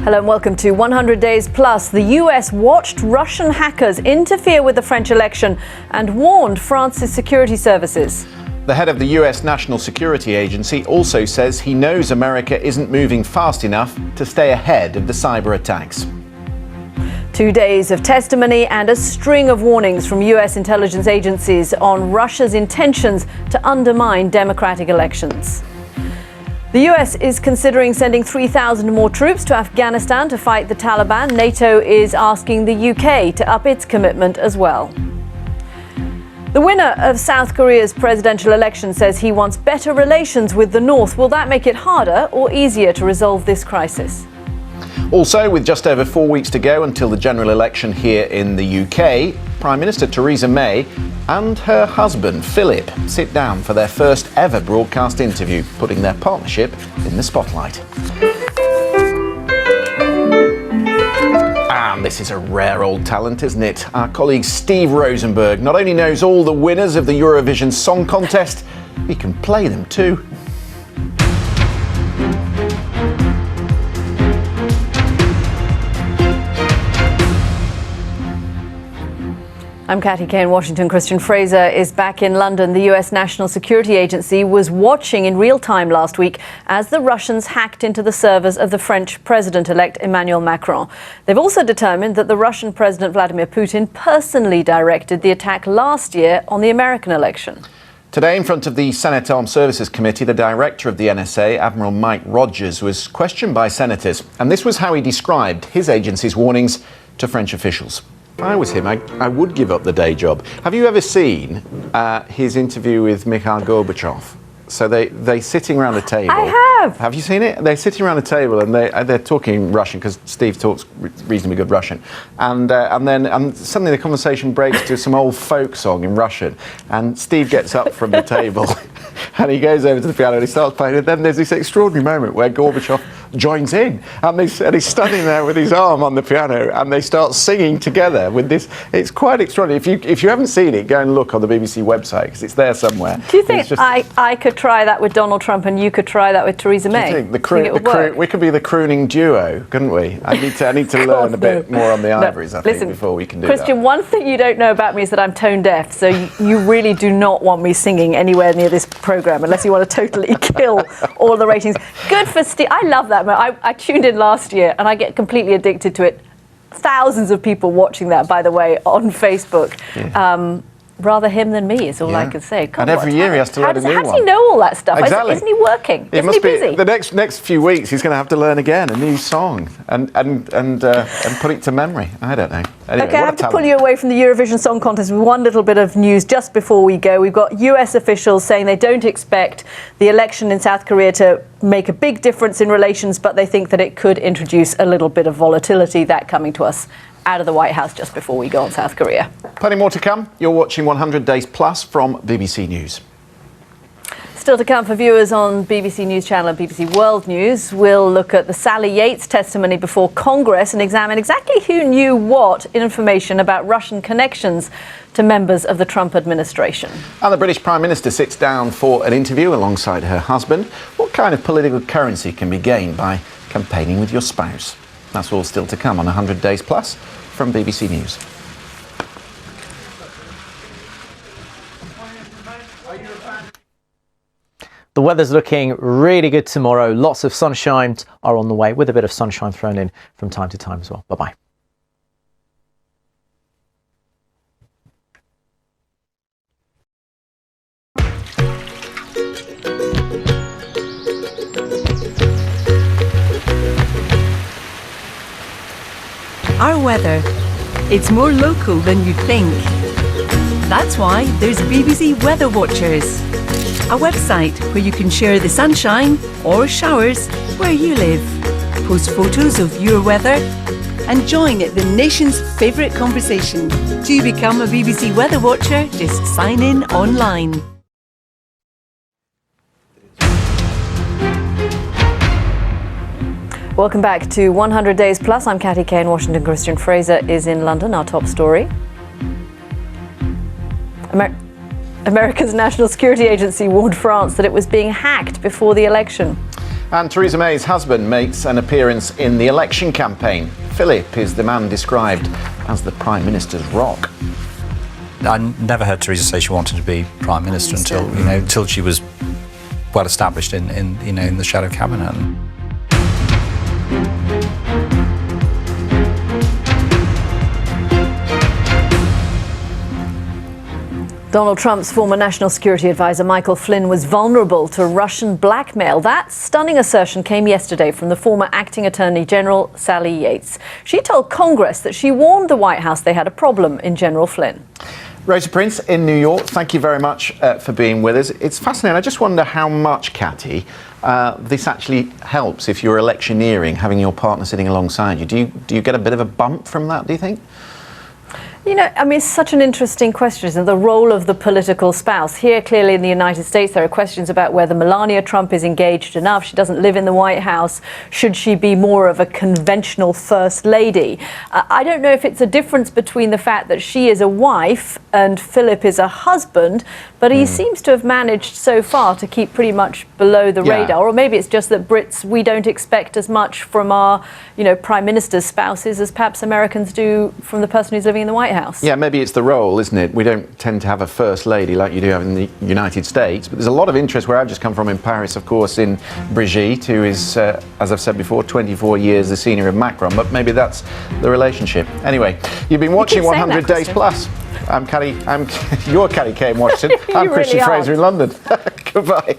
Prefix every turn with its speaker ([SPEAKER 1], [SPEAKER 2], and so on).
[SPEAKER 1] Hello and welcome to 100 Days Plus. The US watched Russian hackers interfere with the French election and warned France's security services.
[SPEAKER 2] The head of the US National Security Agency also says he knows America isn't moving fast enough to stay ahead of the cyber attacks.
[SPEAKER 1] 2 days of testimony and a string of warnings from US intelligence agencies on Russia's intentions to undermine democratic elections. The US is considering sending 3,000 more troops to Afghanistan to fight the Taliban. NATO is asking the UK to up its commitment as well. The winner of South Korea's presidential election says he wants better relations with the North. Will that make it harder or easier to resolve this crisis?
[SPEAKER 2] Also, with just over 4 weeks to go until the general election here in the UK, Prime Minister Theresa May and her husband Philip sit down for their first ever broadcast interview, putting their partnership in the spotlight. And this is a rare old talent, isn't it? Our colleague Steve Rosenberg not only knows all the winners of the Eurovision Song Contest, he can play them too.
[SPEAKER 1] I'm Katty in Washington. Christian Fraser is back in London. The US National Security Agency was watching in real time last week as the Russians hacked into the servers of the French president-elect Emmanuel Macron. They've also determined that the Russian President Vladimir Putin personally directed the attack last year on the American election.
[SPEAKER 2] Today, in front of the Senate Armed Services Committee, the director of the NSA, Admiral Mike Rogers, was questioned by senators. And this was how he described his agency's warnings to French officials. If I was him, I would give up the day job. Have you ever seen his interview with Mikhail Gorbachev? So they're sitting around a table.
[SPEAKER 1] I have.
[SPEAKER 2] Have you seen it? They're sitting around a table and they're talking Russian because Steve talks reasonably good Russian, and then suddenly the conversation breaks to some old folk song in Russian, and Steve gets up from the table and he goes over to the piano and he starts playing. And then there's this extraordinary moment where Gorbachev joins in, and he's standing there with his arm on the piano, and they start singing together with this. It's quite extraordinary. If you haven't seen it, go and look on the BBC website because it's there somewhere.
[SPEAKER 1] Do you think I could try that with Donald Trump and you could try that with Theresa May?
[SPEAKER 2] Do you think we could be the crooning duo, couldn't we? I need to learn a bit more on the ivories, I think, before we can do that.
[SPEAKER 1] Christian, one thing you don't know about me is that I'm tone deaf, so you really do not want me singing anywhere near this programme unless you want to totally kill all the ratings. Good for Steve. I love that. I tuned in last year and I get completely addicted to it. Thousands of people watching that, by the way, on Facebook. Yeah. Rather him than me is all I can say. God,
[SPEAKER 2] and every year he has to learn a new one.
[SPEAKER 1] How does he know all that stuff?
[SPEAKER 2] Exactly.
[SPEAKER 1] Isn't he working?
[SPEAKER 2] It
[SPEAKER 1] Isn't he busy?
[SPEAKER 2] The next few weeks he's going to have to learn again a new song and put it to memory. I don't know. Anyway,
[SPEAKER 1] okay, I have to pull you away from the Eurovision Song Contest with one little bit of news just before we go. We've got US officials saying they don't expect the election in South Korea to make a big difference in relations, but they think that it could introduce a little bit of volatility. That coming to us out of the White House just before we go on South Korea.
[SPEAKER 2] Plenty more to come. You're watching 100 Days Plus from BBC News.
[SPEAKER 1] Still to come for viewers on BBC News Channel and BBC World News, we'll look at the Sally Yates testimony before Congress and examine exactly who knew what information about Russian connections to members of the Trump administration.
[SPEAKER 2] And the British Prime Minister sits down for an interview alongside her husband. What kind of political currency can be gained by campaigning with your spouse? That's all still to come on 100 Days Plus from BBC News.
[SPEAKER 3] The weather's looking really good tomorrow. Lots of sunshine are on the way, with a bit of sunshine thrown in from time to time as well. Bye-bye.
[SPEAKER 4] Our weather, it's more local than you'd think. That's why there's BBC Weather Watchers, a website where you can share the sunshine or showers where you live, post photos of your weather and join the nation's favourite conversation. To become a BBC Weather Watcher, just sign in online.
[SPEAKER 1] Welcome back to 100 Days Plus. I'm Katty in Washington. Christian Fraser is in London. Our top story. America's National Security Agency warned France that it was being hacked before the election.
[SPEAKER 2] And Theresa May's husband makes an appearance in the election campaign. Philip is the man described as the Prime Minister's rock.
[SPEAKER 5] I never heard Theresa say she wanted to be Prime Minister until she was well established in the shadow cabinet.
[SPEAKER 1] Donald Trump's former national security advisor Michael Flynn was vulnerable to Russian blackmail. That stunning assertion came yesterday from the former acting Attorney General Sally Yates. She told Congress that she warned the White House they had a problem in General Flynn.
[SPEAKER 2] Rosa Prince in New York, thank you very much for being with us. It's fascinating. I just wonder how much, Katty, this actually helps if you're electioneering, having your partner sitting alongside you. Do you get a bit of a bump from that, do you think?
[SPEAKER 1] You know, I mean, it's such an interesting question, isn't it? The role of the political spouse. Here, clearly in the United States, there are questions about whether Melania Trump is engaged enough. She doesn't live in the White House. Should she be more of a conventional first lady? I don't know if it's a difference between the fact that she is a wife and Philip is a husband, but he seems to have managed so far to keep pretty much below the radar. Or maybe it's just that Brits, we don't expect as much from our, prime minister's spouses as perhaps Americans do from the person who's living in the White House.
[SPEAKER 2] Yeah, maybe it's the role, isn't it? We don't tend to have a first lady like you do have in the United States, but there's a lot of interest where I've just come from in Paris, of course, in Brigitte, who is, as I've said before, 24 years the senior of Macron, but maybe that's the relationship. Anyway, you've been watching 100 Days Plus. You're Katty K in Washington. I'm Christian Fraser in London. Goodbye.